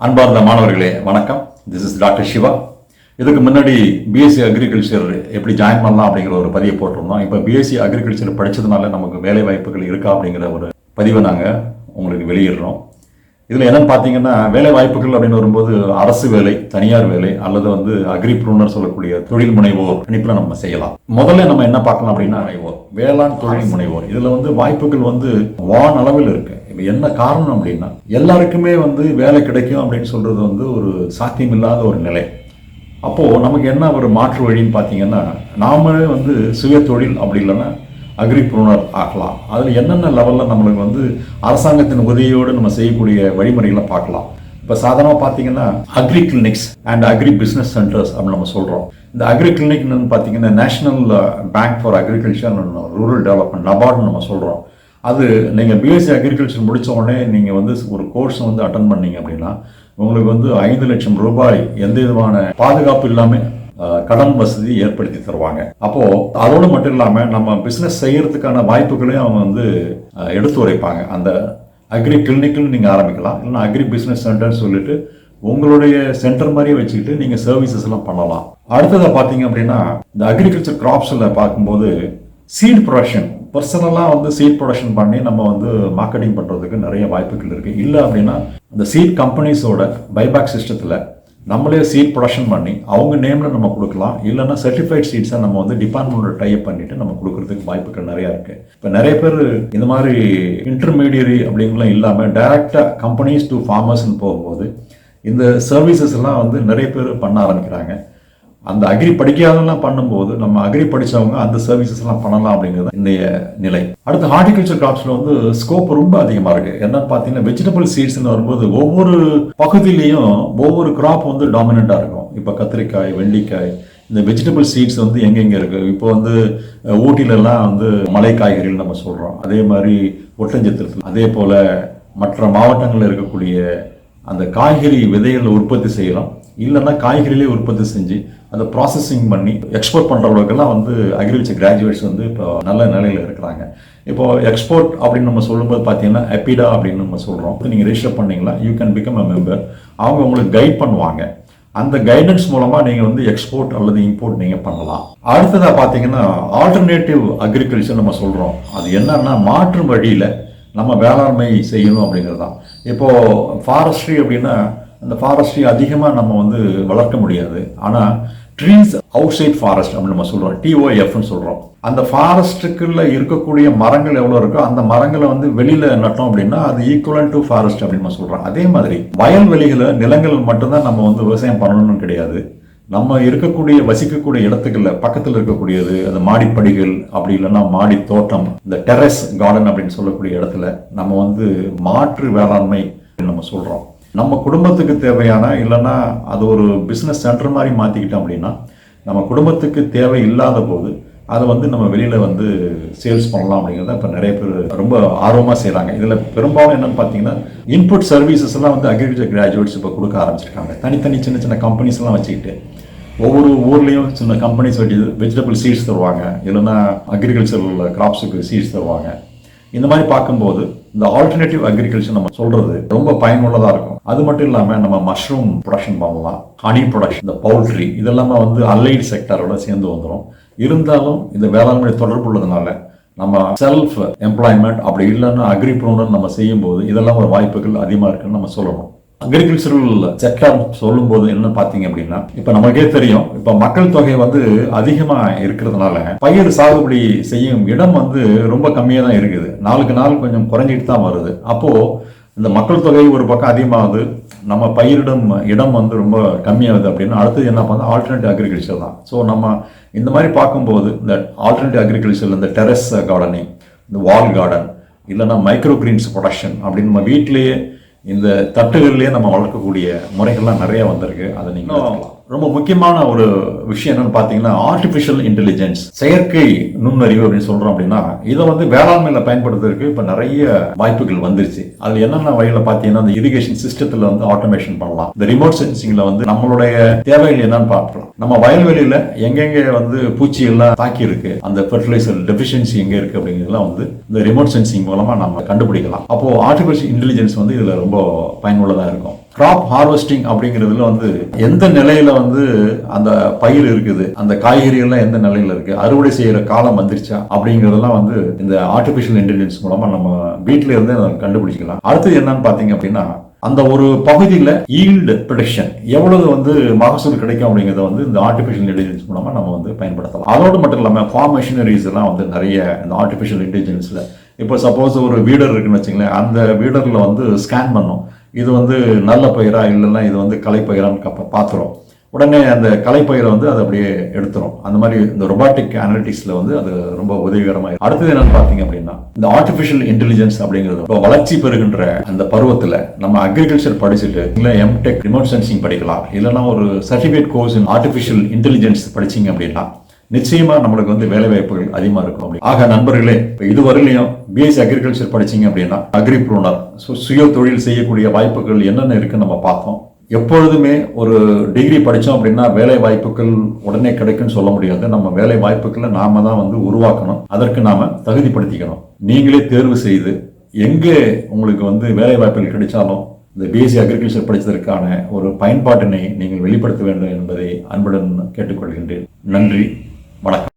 அன்பார்ந்த மாணவர்களே வணக்கம். This is doctor Siva. இதுக்கு முன்னாடி பிஎஸ்சி அக்ரிகல்ச்சர் எப்படி ஜாயின் பண்ணலாம் அப்படிங்கிற ஒரு பதிவை போட்டிருந்தோம். இப்போ பிஎஸ்சி அக்ரிகல்ச்சர் படித்ததுனால நமக்கு வேலை வாய்ப்புகள் இருக்கா அப்படிங்கிற ஒரு பதிவை நாங்கள் உங்களுக்கு வெளியிடுறோம். இதில் என்னன்னு பார்த்தீங்கன்னா, வேலை வாய்ப்புகள் அப்படின்னு வரும்போது அரசு வேலை, தனியார் வேலை அல்லது அக்ரிப்ரூனர் சொல்லக்கூடிய தொழில் முனைவோர் இணைப்பில் நம்ம செய்யலாம். முதல்ல நம்ம என்ன பார்க்கலாம் அப்படின்னா, வேளாண் தொழில் முனைவோர். இதில் வாய்ப்புகள் வான் அளவில் இருக்கு. இப்போ என்ன காரணம் அப்படின்னா, எல்லாருக்குமே வேலை கிடைக்கும் அப்படின்னு சொல்றது ஒரு சாத்தியம் இல்லாத ஒரு நிலை. அப்போ நமக்கு என்ன ஒரு மாற்று வழின்னு பார்த்தீங்கன்னா, நாமளே சுய தொழில் அப்படி இல்லைன்னா அக்ரிப்ரூனர் ஆகலாம். அதில் என்னென்ன லெவலில் நம்மளுக்கு அரசாங்கத்தின் உதவியோடு நம்ம செய்யக்கூடிய வழிமுறைகளை பார்க்கலாம். இப்போ சாதாரணமாக பார்த்தீங்கன்னா, agri clinics and agri business centres அப்படின்னு நம்ம சொல்கிறோம். இந்த அக்ரி கிளினிக்னு பார்த்தீங்கன்னா, national bank for agriculture and rural development NABARD நம்ம சொல்கிறோம். அது நீங்கள் பிஎஸ்சி அக்ரிகல்ச்சர் முடித்த உடனே நீங்கள் ஒரு கோர்ஸ் அட்டன் பண்ணீங்க அப்படின்னா, உங்களுக்கு 5 லட்சம் ரூபாய் எந்த விதமான பாதுகாப்பு இல்லாமல் கடன் வசதி ஏற்படுத்தி தருவாங்க. அப்போ அதோடு மட்டும் இல்லாமல் நம்ம பிஸ்னஸ் செய்யறதுக்கான வாய்ப்புகளையும் அவங்க எடுத்து உரைப்பாங்க. அந்த அக்ரி கிளினிக்னு நீங்கள் ஆரம்பிக்கலாம், இல்லைன்னா அக்ரி பிஸ்னஸ் சென்டர்னு சொல்லிட்டு உங்களுடைய சென்டர் மாதிரியே வச்சுக்கிட்டு நீங்கள் சர்வீசஸ் எல்லாம் பண்ணலாம். அடுத்ததாக பார்த்தீங்க அப்படின்னா, இந்த அக்ரிகல்ச்சர் கிராப்ஸில் பார்க்கும்போது சீட் ப்ரொடக்ஷன், பர்சனலாக சீட் ப்ரொடக்ஷன் பண்ணி நம்ம மார்க்கெட்டிங் பண்ணுறதுக்கு நிறைய வாய்ப்புகள் இருக்குது. இல்லை அப்படின்னா இந்த சீட் கம்பெனிஸோட பைபேக் சிஸ்டத்தில் நம்மளே சீட் ப்ரொடக்ஷன் பண்ணி அவங்க நேமில் நம்ம கொடுக்கலாம். இல்லைன்னா சர்டிஃபைட் சீட்ஸை நம்ம டிபார்ட்மெண்ட்டோட டைப் பண்ணிவிட்டு நம்ம கொடுக்கறதுக்கு வாய்ப்புகள் நிறையா இருக்குது. இப்போ நிறைய பேர் இந்த மாதிரி இன்டர்மீடியரி அப்படிங்கலாம் இல்லாமல் டைரெக்டாக கம்பெனிஸ் டு ஃபார்மர்ஸ்ன்னு போகும்போது இந்த சர்வீசஸ் எல்லாம் நிறைய பேர் பண்ண ஆரம்பிக்கிறாங்க. அந்த அக்ரி படிக்காதெல்லாம் பண்ணும்போது நம்ம அக்ரி படித்தவங்க அந்த சர்வீசஸ் எல்லாம் பண்ணலாம் அப்படிங்கிறது இன்றைய நிலை. அடுத்து ஹார்டிகல்ச்சர் கிராப்ஸில் ஸ்கோப் ரொம்ப அதிகமாக இருக்குது. என்னன்னு பார்த்தீங்கன்னா, வெஜிடபிள் சீட்ஸ்ன்னு வரும்போது ஒவ்வொரு பகுதியிலையும் ஒவ்வொரு கிராப் டாமினண்ட்டாக இருக்கும். இப்போ கத்திரிக்காய், வெண்டிக்காய், இந்த வெஜிடபிள் சீட்ஸ் எங்கெங்கே இருக்குது. இப்போ ஊட்டிலெல்லாம் மலை காய்கறிகள் நம்ம சொல்கிறோம். அதே மாதிரி ஒட்டஞ்சத்திரத்தில், அதே போல் மற்ற மாவட்டங்களில் இருக்கக்கூடிய அந்த காய்கறி விதைகளை உற்பத்தி செய்யலாம். இல்லைன்னா காய்கறியிலே உற்பத்தி செஞ்சு அதை ப்ராசஸிங் பண்ணி எக்ஸ்போர்ட் பண்ணுற அளவுக்குலாம் அக்ரிகல்ச்சர் கிராஜுவேட்ஸ் இப்போ நல்ல நிலையில் இருக்கிறாங்க. இப்போ எக்ஸ்போர்ட் அப்படின்னு நம்ம சொல்லும்போது பார்த்தீங்கன்னா, எப்பிடா அப்படின்னு நம்ம சொல்கிறோம். நீங்கள் ரெஜிஸ்டர் பண்ணிங்களா, you can become a member. அவங்க உங்களுக்கு கைட் பண்ணுவாங்க. அந்த கைடன்ஸ் மூலமாக நீங்கள் எக்ஸ்போர்ட் அல்லது இம்போர்ட் நீங்கள் பண்ணலாம். அடுத்ததாக பார்த்தீங்கன்னா, ஆல்டர்னேட்டிவ் அக்ரிகல்ச்சர் நம்ம சொல்கிறோம். அது என்னன்னா, மாற்று வழியில் நம்ம வேளாண்மை செய்யணும் அப்படிங்கிறது தான். இப்போது ஃபாரஸ்ட்ரி அப்படின்னா, அந்த ஃபாரஸ்ட்ரி அதிகமாக நம்ம வளர்க்க முடியாது. ஆனால் ட்ரீஸ் அவுட் சைட் ஃபாரஸ்ட் அப்படின்னு நம்ம சொல்கிறோம், TOFன்னு சொல்கிறோம். அந்த ஃபாரஸ்ட்டுக்குள்ள இருக்கக்கூடிய மரங்கள் எவ்வளோ இருக்கோ அந்த மரங்களை வெளியில் நட்டோம் அப்படின்னா அது ஈக்குவலன் டு ஃபாரஸ்ட் அப்படின்னு நம்ம சொல்கிறோம். அதே மாதிரி வயல்வெளிகளை, நிலங்கள் மட்டும்தான் நம்ம விவசாயம் பண்ணணும்னு கிடையாது. நம்ம இருக்கக்கூடிய வசிக்கக்கூடிய இடத்துக்குள்ள பக்கத்தில் இருக்கக்கூடியது, அந்த மாடிப்படிகள் அப்படி இல்லைன்னா மாடி தோட்டம், இந்த டெரஸ் கார்டன் அப்படின்னு சொல்லக்கூடிய இடத்துல நம்ம மாற்று வேளாண்மை நம்ம சொல்கிறோம். நம்ம குடும்பத்துக்கு தேவையான, இல்லைன்னா அது ஒரு பிஸ்னஸ் சென்டர் மாதிரி மாற்றிக்கிட்டோம் அப்படின்னா, நம்ம குடும்பத்துக்கு தேவை இல்லாத போது அதை நம்ம வெளியில் சேல்ஸ் பண்ணலாம் அப்படிங்கிறத இப்போ நிறைய பேர் ரொம்ப ஆர்வமாக செய்கிறாங்க. இதில் பெரும்பாலும் என்னென்னு பார்த்தீங்கன்னா, இன்புட் சர்வீசஸ் எல்லாம் அக்ரிகல்ச்சர் கிராஜுவேட்ஸ் இப்போ கொடுக்க ஆரம்பிச்சிருக்காங்க. தனித்தனி சின்ன சின்ன கம்பெனிஸ் எல்லாம் வச்சுக்கிட்டு ஒவ்வொரு ஊர்லேயும் சின்ன கம்பெனிஸ் வச்சு வெஜிடபிள் சீட்ஸ் தருவாங்க, இல்லைன்னா அக்ரிகல்ச்சரல் கிராப்ஸுக்கு சீட்ஸ் தருவாங்க. இந்த மாதிரி பார்க்கும்போது இந்த ஆல்டர்னேட்டிவ் அக்ரிகல்ச்சர் நம்ம சொல்றது ரொம்ப பயனுள்ளதாக இருக்கும். அது மட்டும் இல்லாமல் நம்ம மஷ்ரூம் ப்ரொடக்ஷன் பண்ணலாம், ஹனி ப்ரொடக்ஷன், இந்த பவுல்ட்ரி இதெல்லாமே அலைடு செக்டரோட சேர்ந்து வந்துடும். இருந்தாலும் இந்த வேளாண்மை தொடர்பு உள்ளதுனால நம்ம செல்ஃப் எம்ப்ளாய்மெண்ட் அப்படி இல்லைன்னா அக்ரிப்ரூனர் நம்ம செய்யும்போது இதெல்லாம் ஒரு வாய்ப்புகள் அதிகமாக இருக்குன்னு நம்ம சொல்லணும். அக்ரிகல்ச்சரல் செக்டர் சொல்லும்போது என்ன பார்த்தீங்க அப்படின்னா, இப்போ நமக்கே தெரியும், இப்போ மக்கள் தொகை அதிகமாக இருக்கிறதுனால பயிர் சாகுபடி செய்யும் இடம் ரொம்ப கம்மியாக தான் இருக்குது. நாளுக்கு நாள் கொஞ்சம் குறைஞ்சிட்டு தான் வருது. அப்போது இந்த மக்கள் தொகை ஒரு பக்கம் அதிகமாகுது, நம்ம பயிரிடும் இடம் ரொம்ப கம்மியாகுது அப்படின்னா அடுத்தது என்ன பண்ணால் ஆல்டர்னேட்டிவ் அக்ரிகல்ச்சர் தான். ஸோ நம்ம இந்த மாதிரி பார்க்கும்போது இந்த ஆல்டர்னேட்டிவ் அக்ரிகல்ச்சர், இந்த டெரஸ் கார்டனிங், இந்த வால் கார்டன், இல்லைன்னா மைக்ரோ கிரீன்ஸ் ப்ரொடக்ஷன் அப்படின்னு நம்ம வீட்டிலேயே இந்த தட்டுகள்லேயே நம்ம வளர்க்கக்கூடிய முறைகள்லாம் நிறைய வந்திருக்கு. அதை நீங்கள் ரொம்ப முக்கியமான ஒரு விஷயம் என்னன்னு பாத்தீங்கன்னா ஆர்டிபிஷியல் இன்டெலிஜென்ஸ், செயற்கை நுண்ணறிவு அப்படின்னு சொல்றோம். அப்படின்னா இதை வந்து வேளாண்மையில பயன்படுத்துறதுக்கு இப்ப நிறைய வாய்ப்புகள் வந்துருச்சு. அது என்னென்ன வகையில பாத்தீங்கன்னா இந்த இரிகேஷன் சிஸ்டத்துல வந்து ஆட்டோமேஷன் பண்ணலாம். இந்த ரிமோட் சென்சிங்ல வந்து நம்மளுடைய தேவைகள் என்னன்னு பார்க்கலாம். நம்ம வயல்வெளியில எங்கெங்க வந்து பூச்சி எல்லாம் தாக்கி இருக்கு, அந்த ஃபெர்டிலைசர் டெஃபிஷியன்சி எங்க இருக்கு அப்படிங்கிறதுலாம் வந்து இந்த ரிமோட் சென்சிங் மூலமா நம்ம கண்டுபிடிக்கலாம். அப்போ ஆர்டிபிஷியல் இன்டெலிஜென்ஸ் வந்து இதுல ரொம்ப பயனுள்ளதா இருக்கும். கிராப் ஹார்வெஸ்டிங் அப்படிங்கிறதுல வந்து எந்த நிலையில வந்து அந்த பயிர் இருக்குது, அந்த காய்கறிகள்லாம் எந்த நிலையில இருக்கு, அறுவடை செய்யற காலம் வந்துருச்சா அப்படிங்கிறதெல்லாம் வந்து இந்த ஆர்டிபிஷியல் இன்டெலிஜென்ஸ் மூலமா நம்ம வீட்டில இருந்தே கண்டுபிடிச்சிக்கலாம். அடுத்தது என்னன்னு பாத்தீங்க அப்படின்னா அந்த ஒரு பகுதியில் ஈல்டு ப்ரொடக்ஷன் எவ்வளவு வந்து மகசூல் கிடைக்கும் அப்படிங்கிறத வந்து இந்த ஆர்டிபிஷியல் இன்டெலிஜென்ஸ் மூலமா நம்ம வந்து பயன்படுத்தலாம். அதோடு மட்டும் இல்லாமல் ஃபார்ம் மெஷினரிஸ் எல்லாம் வந்து நிறைய இந்த ஆர்டிபிஷியல் இன்டெலிஜென்ஸ்ல இப்போ சப்போஸ் ஒரு வீடர் இருக்குன்னு வச்சுங்களேன், அந்த வீடர்ல வந்து ஸ்கேன் பண்ணும், இது வந்து நல்ல பயிரா இல்லைன்னா இது வந்து களைப்பயிரான்னு பார்த்துரும். உடனே அந்த களைப்பயிரை வந்து அதை அப்படியே எடுத்துரும். அந்த மாதிரி இந்த ரொபாட்டிக் அனலிட்டிக்ஸ்ல வந்து அது ரொம்ப உதவிகரமாக. அடுத்தது என்னன்னு பாத்தீங்க அப்படின்னா இந்த ஆர்டிபிஷியல் இன்டெலிஜென்ஸ் அப்படிங்கிறது இப்போ வளர்ச்சி பெறுகின்ற அந்த பருவத்துல நம்ம அக்ரிகல்ச்சர் படிச்சுட்டு இல்லை எம்டெக் ரிமோட் சென்சிங் படிக்கலாம், இல்லைன்னா ஒரு certificate course in artificial intelligence படிச்சீங்க அப்படின்னா நிச்சயமா நம்மளுக்கு வந்து வேலை வாய்ப்புகள் அதிகமா இருக்கும். ஆக நண்பர்களே, இதுவரையிலையும் பிஎஸ்சி அக்ரிகல்ச்சர் படிச்சீங்க அப்படின்னா அக்ரிப்ரூனர் சுய தொழில் செய்யக்கூடிய வாய்ப்புகள் என்னென்ன இருக்குன்னு நம்ம பார்த்தோம். எப்பொழுதுமே ஒரு டிகிரி படித்தோம் அப்படின்னா வேலை வாய்ப்புகள் உடனே கிடைக்குன்னு சொல்ல முடியாது. நம்ம வேலை வாய்ப்புகளை நாம தான் வந்து உருவாக்கணும், அதற்கு நாம தகுதிப்படுத்திக்கணும். நீங்களே தேர்வு செய்து எங்கே உங்களுக்கு வந்து வேலை வாய்ப்புகள் கிடைச்சாலும் இந்த பிஎஸ்சி அக்ரிகல்ச்சர் படித்ததற்கான ஒரு பயன்பாட்டினை நீங்கள் வெளிப்படுத்த வேண்டும் என்பதை அன்புடன் கேட்டுக்கொள்கின்றேன். நன்றி, வணக்கம்.